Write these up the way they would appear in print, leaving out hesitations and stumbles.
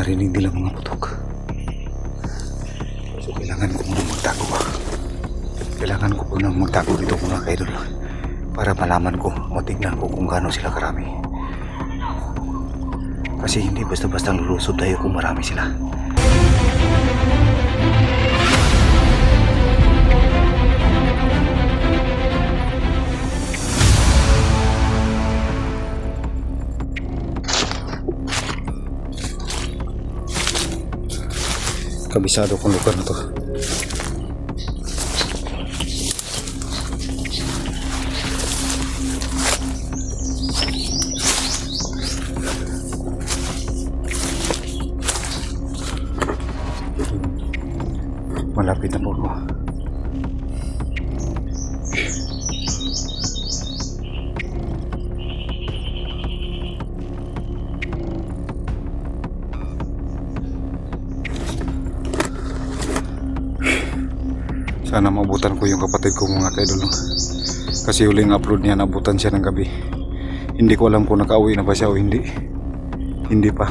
narinig nila mga putok. So kailangan ko muna magtago. Kailangan ko muna magtago dito mga kaidol, para malaman ko o tignan ko kung gaano sila karami. Kasi hindi basta-basta lulusod tayo kung marami sila. Kabisado kong lugar na to. Malapit na po ako. Sana mabutan ko yung kapatid ko mga kaidol. Kasi huling upload niya, nabutan siya ng gabi. Hindi ko alam kung nakauwi na ba siya o hindi. Hindi pa.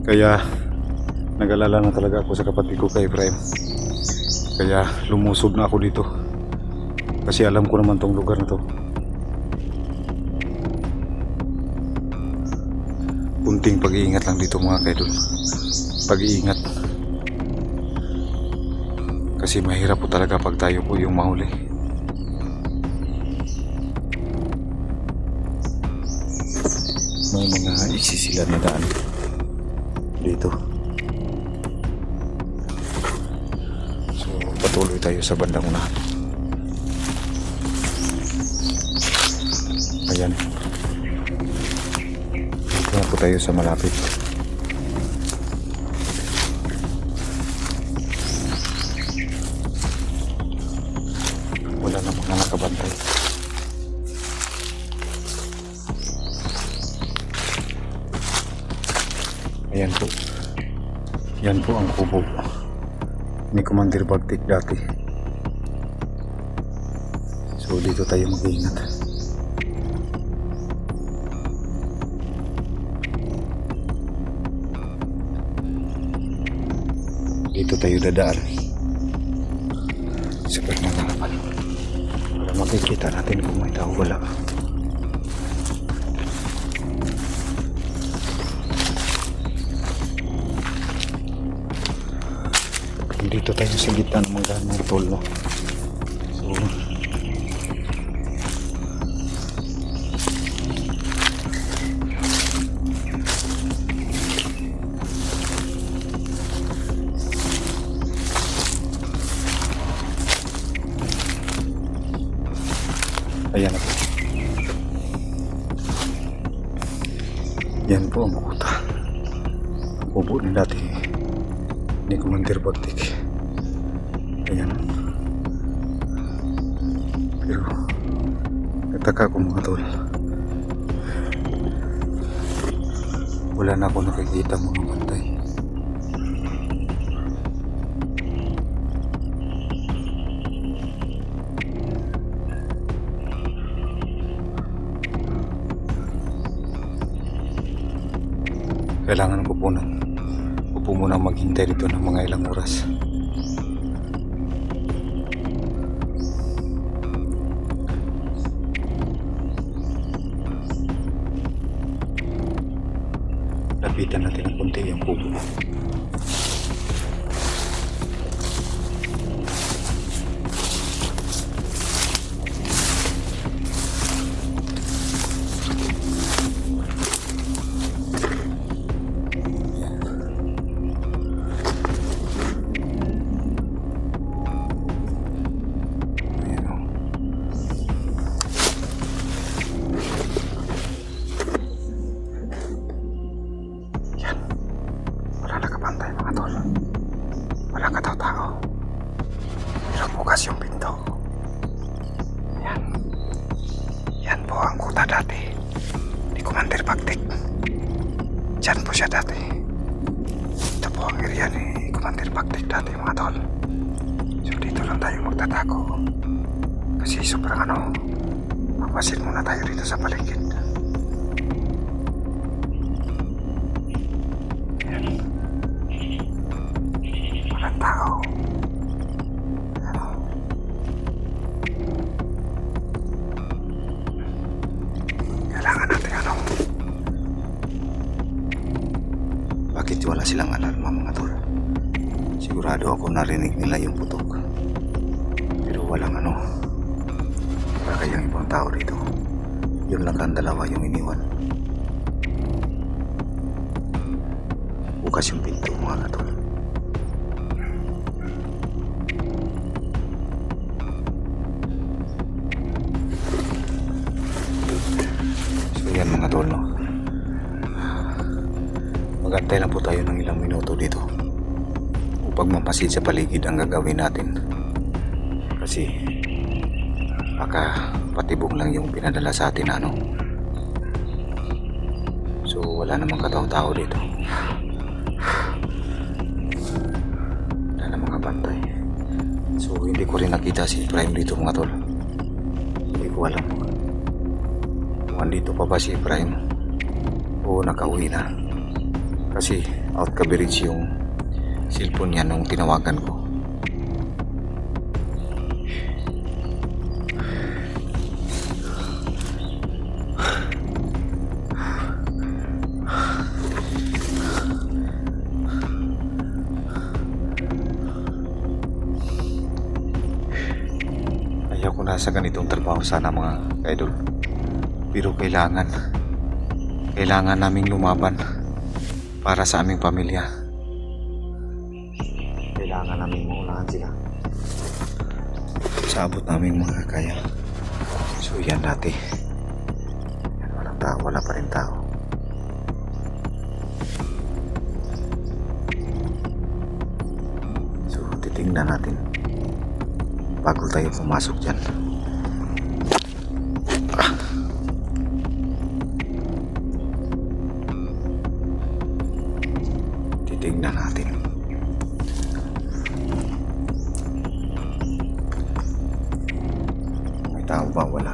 Kaya nag-alala na talaga ako sa kapatid ko kay Efraim. Kaya lumusob na ako dito. Kasi alam ko naman tong lugar na to. Kunting pag-iingat lang dito mga kaidol. Pag-iingat. Kasi mahirap po talaga pag tayo po yung mahuli. May mga isisilan na daan dito. So patuloy tayo sa bandang unahan. Ayan. Dito na po tayo sa malapit. Wala na mga nakabantay. Ayan po. Yan po ang kubo ni Commander Bagtik dati. So dito tayo mag-iingat. Dito tayo dadaan sa pagmamalapan para makikita natin kung may tao wala. Dito tayo sa gitna ng mga daan ng tolno. So ayan na po. Yan po ang kuta. Kubo na dati ni Commander Bagtik. Ayan. Pero nataka ko mga tol. Wala na ako nakikita mga bantay. Kailangan ko po muna maghintay dito ng mga ilang oras. Lapitan natin ng konti yung kubo. Wala ka daw tao. Pero bukas yung pinto. Yan. Yan po ang kuta dati ni Commander Bagtik. Diyan po siya dati. Ito po ang area ni Commander Bagtik dati mga tol. So dito lang tayo magtatago. Kasi sobrang magpasil muna tayo dito sa paligid. Yan. Walang tao. Kailangan natin Bakit wala silang alarma mga tol? Sigurado ako narinig nila yung putok. Pero walang Wala kayang ibang tao dito. Yun lang ang dalawa yung iniwan. Bukas yung pinto mga tol. So yan mga tol, no? Magantay lang po tayo ng ilang minuto dito upang mamasid sa paligid ang gagawin natin. Kasi baka patibong lang yung pinadala sa atin So wala namang katao-tao dito. Wala namang kabantay. So hindi ko rin nakita si Prime dito mga tol. Hindi ko alam kung andito pa ba si Prime o nakauwi na. Kasi out coverage yung cellphone niya nung tinawagan ko. Ayaw ko na sa ganitong trabaho sana mga idol. Pero kailangan naming lumaban para sa aming pamilya. Kailangan namin maunahan sila sa abot namin mga kaya. So yan dati. Yan, walang tao, wala pa rin tao. So titingnan natin bago tayo pumasok dyan. Tingnan natin. May tao ba? Wala.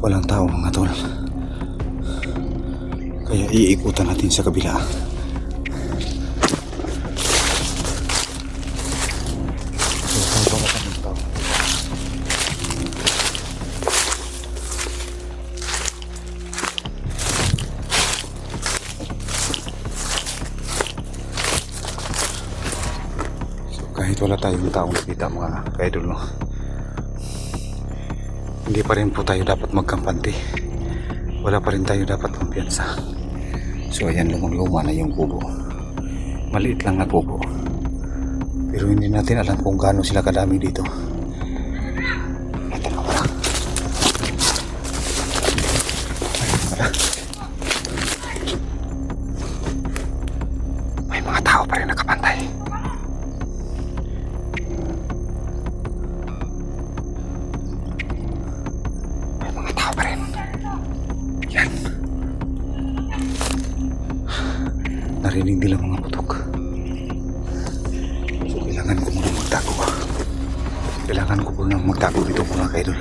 Walang tao mga tol. Kaya iikutan natin sa kabila. So kahit wala tayong taong nakita mga kaidol, no? Hindi pa rin po tayo dapat magkampante. Wala pa rin tayo dapat kumpiyansa. So ayan, lumang-luma na yung kubo. Maliit lang na kubo. Pero hindi natin alam kung gaano sila kadami dito. Ito na wala. May mga tao pa rin nakapantay. Narinig nila mga putok. So kailangan ko munang magtago. Kailangan ko munang magtago dito mga kaidol.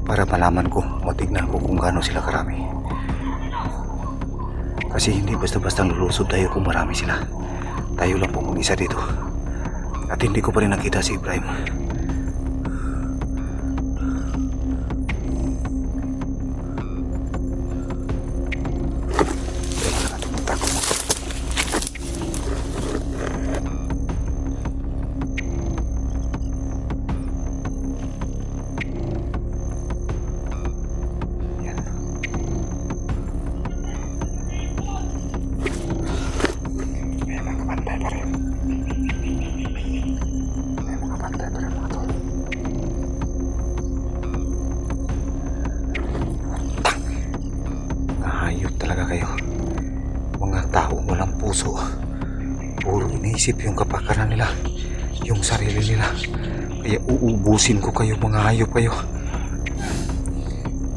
para malaman ko, matignan ko kung gaano sila karami. Kasi hindi basta-basta lulusod tayo kung marami sila. Tayo lang po mag-isa dito. At hindi ko pa rin nakita si Ibrahim. Hayop talaga kayo, mga tao walang puso. Puro iniisip yung kapakanan nila, yung sarili nila. Kaya uubusin ko kayo, mga hayop kayo.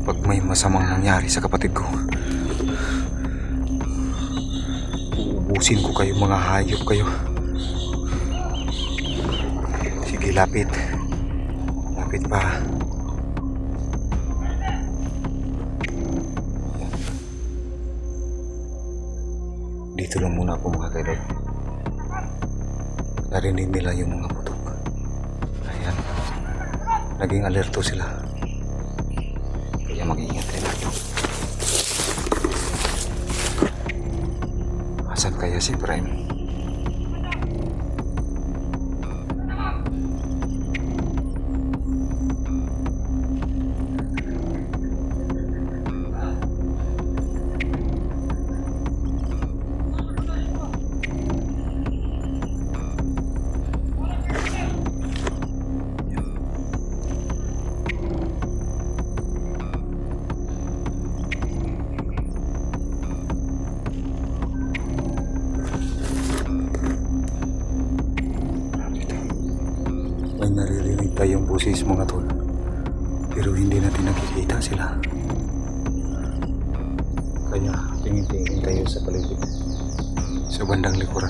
Pag may masamang nangyari sa kapatid ko, uubusin ko kayo, mga hayop kayo. Sige, lapit. Lapit pa. Dito lang muna ako, mga kaidol. Narinig nila yung mga putok. Ayan. Naging alerto sila. Kaya mag-iingat rin tayo. Asan kaya si Prime? May naririnig tayong boses, mga tol, pero hindi natin nakikita sila. Kaya tingin-tingin tayo sa paligid, sa bandang likuran.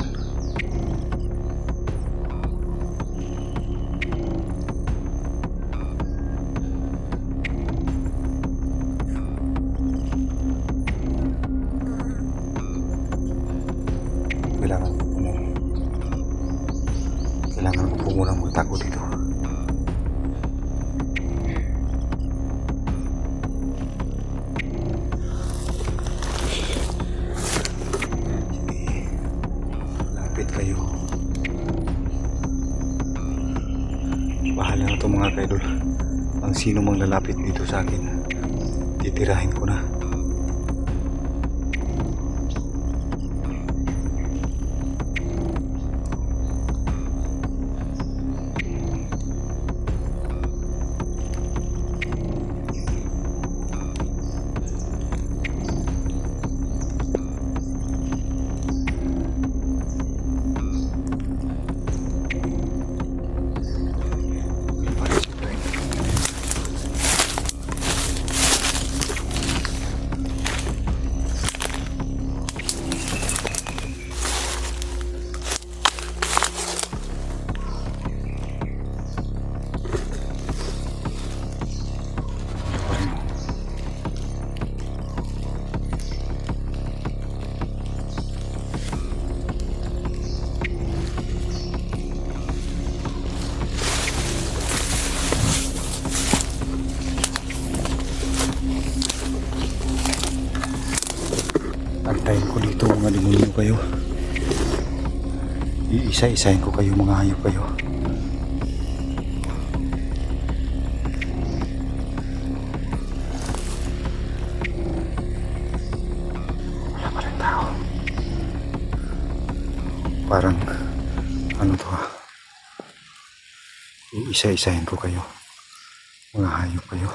Kailangan ko po munang magtago dito. Sige, lapit kayo. Bahala na ito, mga kaidol. Ang sino mang lalapit dito sa akin, titirahin ko na. Antayin ko dito, mga demonyo kayo. Iisa-isahin ko kayo, mga hayop kayo. Wala pa rin tao. Parang ano to ha. Iisa-isahin ko kayo, mga hayop kayo.